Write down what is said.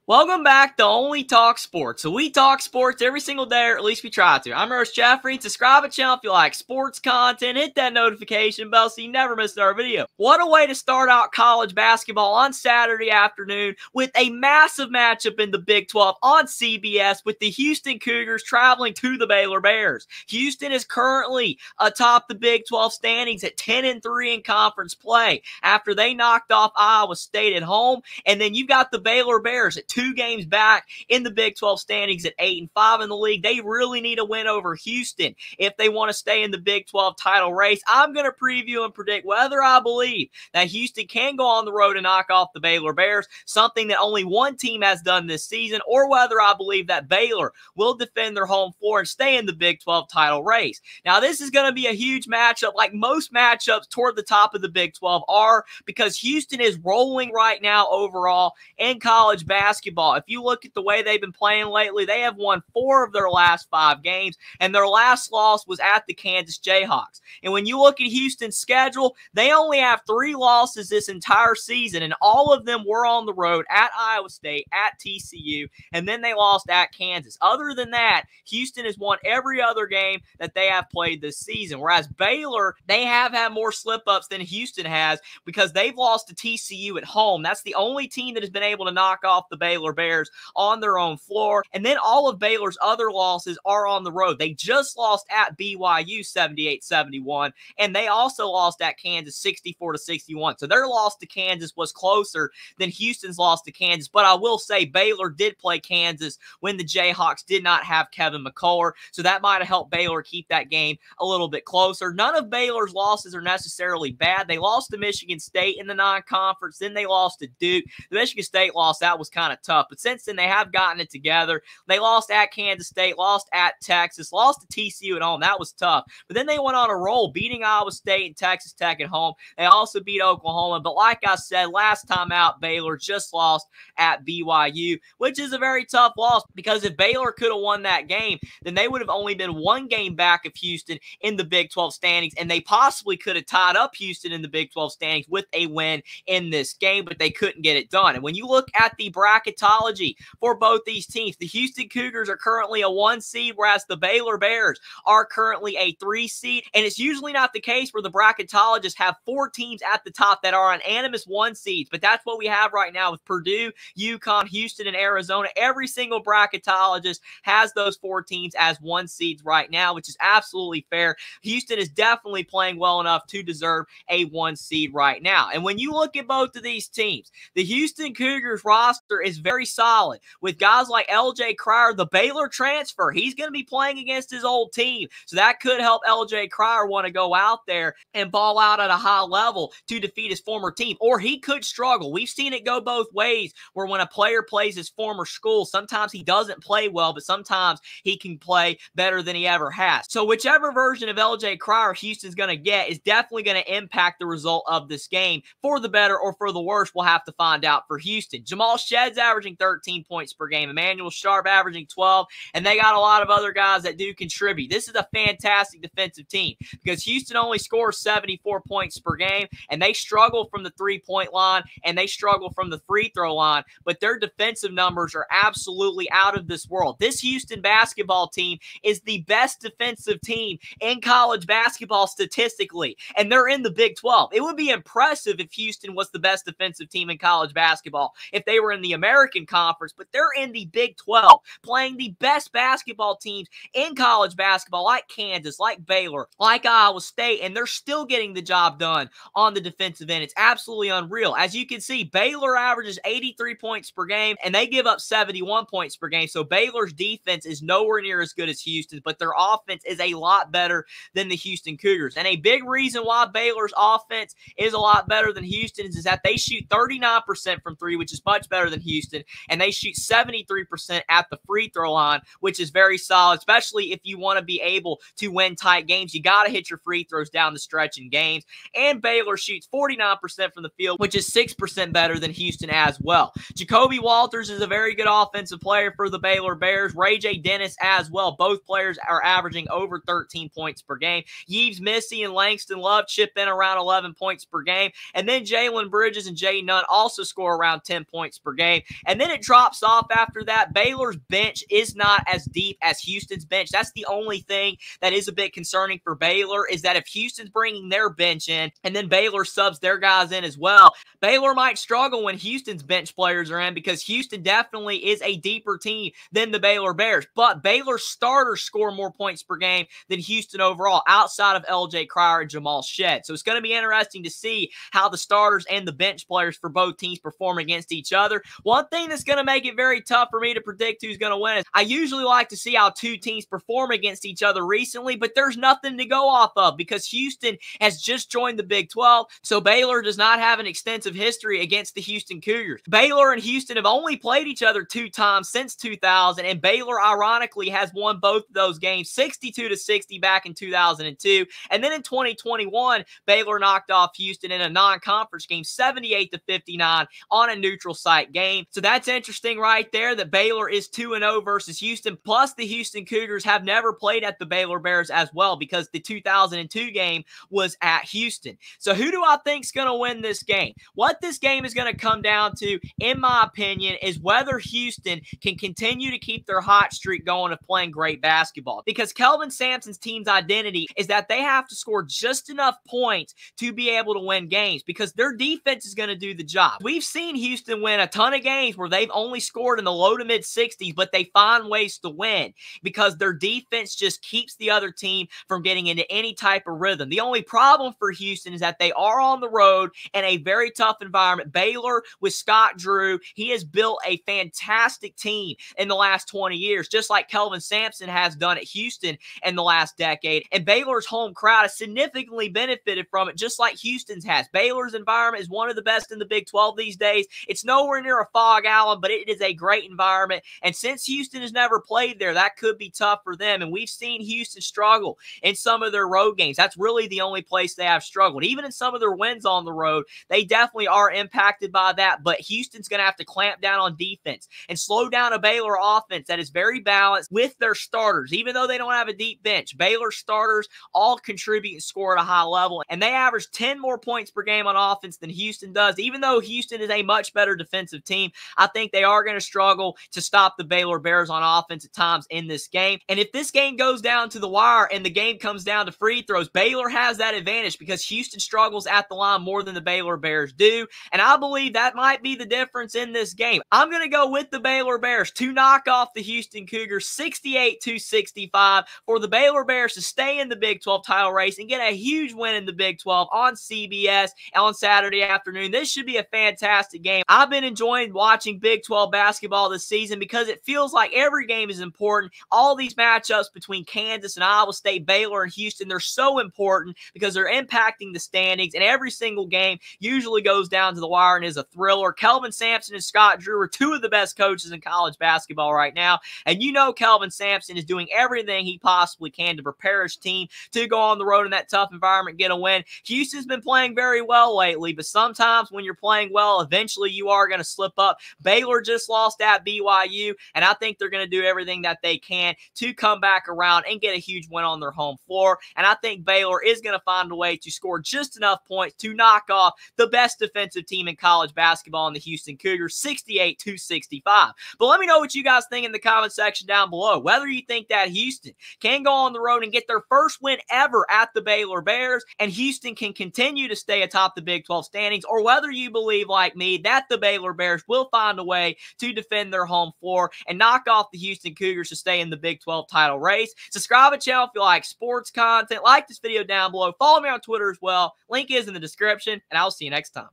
Welcome back to Only Talk Sports. So we talk sports every single day, or at least we try to. I'm Ernest Jeffrey. Subscribe to the channel if you like sports content. Hit that notification bell so you never miss our video. What a way to start out college basketball on Saturday afternoon with a massive matchup in the Big 12 on CBS with the Houston Cougars traveling to the Baylor Bears. Houston is currently atop the Big 12 standings at 10-3 in conference play after they knocked off Iowa State at home. And then you got the Baylor Bears at 2 games back in the Big 12 standings at 8-5 in the league. They really need a win over Houston if they want to stay in the Big 12 title race. I'm going to preview and predict whether I believe that Houston can go on the road and knock off the Baylor Bears, something that only one team has done this season, or whether I believe that Baylor will defend their home floor and stay in the Big 12 title race. Now, this is going to be a huge matchup, like most matchups toward the top of the Big 12 are, because Houston is rolling right now overall in college basketball. If you look at the way they've been playing lately, they have won 4 of their last 5 games, and their last loss was at the Kansas Jayhawks. And when you look at Houston's schedule, they only have 3 losses this entire season, and all of them were on the road at Iowa State, at TCU, and then they lost at Kansas. Other than that, Houston has won every other game that they have played this season, whereas Baylor, they have had more slip-ups than Houston has because they've lost to TCU at home. That's the only team that has been able to knock off the Baylor Bears on their own floor. And then all of Baylor's other losses are on the road. They just lost at BYU 78-71, and they also lost at Kansas 64-61. So their loss to Kansas was closer than Houston's loss to Kansas. But I will say Baylor did play Kansas when the Jayhawks did not have Kevin McCullough, so that might have helped Baylor keep that game a little bit closer. None of Baylor's losses are necessarily bad. They lost to Michigan State in the non-conference, then they lost to Duke. The Michigan State loss, that was kind of tough, but since then they have gotten it together. They lost at Kansas State, lost at Texas, lost to TCU at home. That was tough, but then they went on a roll, beating Iowa State and Texas Tech at home. They also beat Oklahoma, but like I said, last time out, Baylor just lost at BYU, which is a very tough loss, because if Baylor could have won that game, then they would have only been 1 game back of Houston in the Big 12 standings, and they possibly could have tied up Houston in the Big 12 standings with a win in this game, but they couldn't get it done. And when you look at the bracketology for both these teams, the Houston Cougars are currently a 1 seed, whereas the Baylor Bears are currently a 3 seed. And it's usually not the case where the bracketologists have 4 teams at the top that are unanimous 1 seeds, but that's what we have right now with Purdue, UConn, Houston, and Arizona. Every single bracketologist has those 4 teams as 1 seeds right now, which is absolutely fair. Houston is definitely playing well enough to deserve a 1 seed right now. And when you look at both of these teams, the Houston Cougars roster is very solid with guys like LJ Cryer, the Baylor transfer. He's going to be playing against his old team, so that could help LJ Cryer want to go out there and ball out at a high level to defeat his former team, or he could struggle. We've seen it go both ways, where when a player plays his former school, sometimes he doesn't play well, but sometimes he can play better than he ever has. So whichever version of LJ Cryer Houston's going to get is definitely going to impact the result of this game. For the better or for the worse, we'll have to find out for Houston. Jamal Shedd's averaging 13 points per game. Emmanuel Sharp averaging 12, and they got a lot of other guys that do contribute. This is a fantastic defensive team because Houston only scores 74 points per game, and they struggle from the 3-point line, and they struggle from the free throw line, but their defensive numbers are absolutely out of this world. This Houston basketball team is the best defensive team in college basketball statistically, and they're in the Big 12. It would be impressive if Houston was the best defensive team in college basketball if they were in the American Conference, but they're in the Big 12, playing the best basketball teams in college basketball, like Kansas, like Baylor, like Iowa State, and they're still getting the job done on the defensive end. It's absolutely unreal. As you can see, Baylor averages 83 points per game, and they give up 71 points per game, so Baylor's defense is nowhere near as good as Houston's, but their offense is a lot better than the Houston Cougars. And a big reason why Baylor's offense is a lot better than Houston's is that they shoot 39% from 3, which is much better than Houston, and they shoot 73% at the free throw line, which is very solid, especially if you want to be able to win tight games. You got to hit your free throws down the stretch in games. And Baylor shoots 49% from the field, which is 6% better than Houston as well. Jakobe Walters is a very good offensive player for the Baylor Bears. Ray J. Dennis as well. Both players are averaging over 13 points per game. Yves Missy and Langston Love chip in around 11 points per game. And then Jalen Bridges and Jay Nunn also score around 10 points per game. And then it drops off after that. Baylor's bench is not as deep as Houston's bench. That's the only thing that is a bit concerning for Baylor, is that if Houston's bringing their bench in and then Baylor subs their guys in as well, Baylor might struggle when Houston's bench players are in, because Houston definitely is a deeper team than the Baylor Bears. But Baylor's starters score more points per game than Houston overall, outside of LJ Cryer and Jamal Shedd. So it's going to be interesting to see how the starters and the bench players for both teams perform against each other. One thing that's going to make it very tough for me to predict who's going to win is I usually like to see how two teams perform against each other recently, but there's nothing to go off of because Houston has just joined the Big 12, so Baylor does not have an extensive history against the Houston Cougars. Baylor and Houston have only played each other 2 times since 2000, and Baylor ironically has won both of those games 62-60 back in 2002, and then in 2021 Baylor knocked off Houston in a non-conference game 78-59 on a neutral site game. So that's interesting right there, that Baylor is 2-0 versus Houston. Plus the Houston Cougars have never played at the Baylor Bears as well, because the 2002 game was at Houston. So who do I think is going to win this game? What this game is going to come down to, in my opinion, is whether Houston can continue to keep their hot streak going of playing great basketball. Because Kelvin Sampson's team's identity is that they have to score just enough points to be able to win games, because their defense is going to do the job. We've seen Houston win a ton of games where they've only scored in the low to mid 60s, but they find ways to win because their defense just keeps the other team from getting into any type of rhythm. The only problem for Houston is that they are on the road in a very tough environment. Baylor with Scott Drew, he has built a fantastic team in the last 20 years, just like Kelvin Sampson has done at Houston in the last decade. And Baylor's home crowd has significantly benefited from it, just like Houston's has. Baylor's environment is one of the best in the Big 12 these days. It's nowhere near a Fog Allen, but it is a great environment. And since Houston has never played there, that could be tough for them. And we've seen Houston struggle in some of their road games. That's really the only place they have struggled. Even in some of their wins on the road, they definitely are impacted by that. But Houston's going to have to clamp down on defense and slow down a Baylor offense that is very balanced with their starters. Even though they don't have a deep bench, Baylor starters all contribute and score at a high level. And they average 10 more points per game on offense than Houston does. Even though Houston is a much better defensive team, I think they are going to struggle to stop the Baylor Bears on offense at times in this game. And if this game goes down to the wire and the game comes down to free throws, Baylor has that advantage because Houston struggles at the line more than the Baylor Bears do. And I believe that might be the difference in this game. I'm going to go with the Baylor Bears to knock off the Houston Cougars 68-65 for the Baylor Bears to stay in the Big 12 title race and get a huge win in the Big 12 on CBS on Saturday afternoon. This should be a fantastic game. I've been enjoying watching Big 12 basketball this season because it feels like every game is important. All these matchups between Kansas and Iowa State, Baylor and Houston, they're so important because they're impacting the standings, and every single game usually goes down to the wire and is a thriller. Kelvin Sampson and Scott Drew are two of the best coaches in college basketball right now, and you know Kelvin Sampson is doing everything he possibly can to prepare his team to go on the road in that tough environment, get a win. Houston's been playing very well lately, but sometimes when you're playing well, eventually you are going to slip up. Baylor just lost at BYU, and I think they're going to do everything that they can to come back around and get a huge win on their home floor. And I think Baylor is going to find a way to score just enough points to knock off the best defensive team in college basketball in the Houston Cougars 68-65. But let me know what you guys think in the comment section down below. Whether you think that Houston can go on the road and get their first win ever at the Baylor Bears and Houston can continue to stay atop the Big 12 standings, or whether you believe like me that the Baylor Bears will find a way to defend their home floor and knock off the Houston Cougars to stay in the Big 12 title race. Subscribe to the channel if you like sports content. Like this video down below. Follow me on Twitter as well. Link is in the description, and I'll see you next time.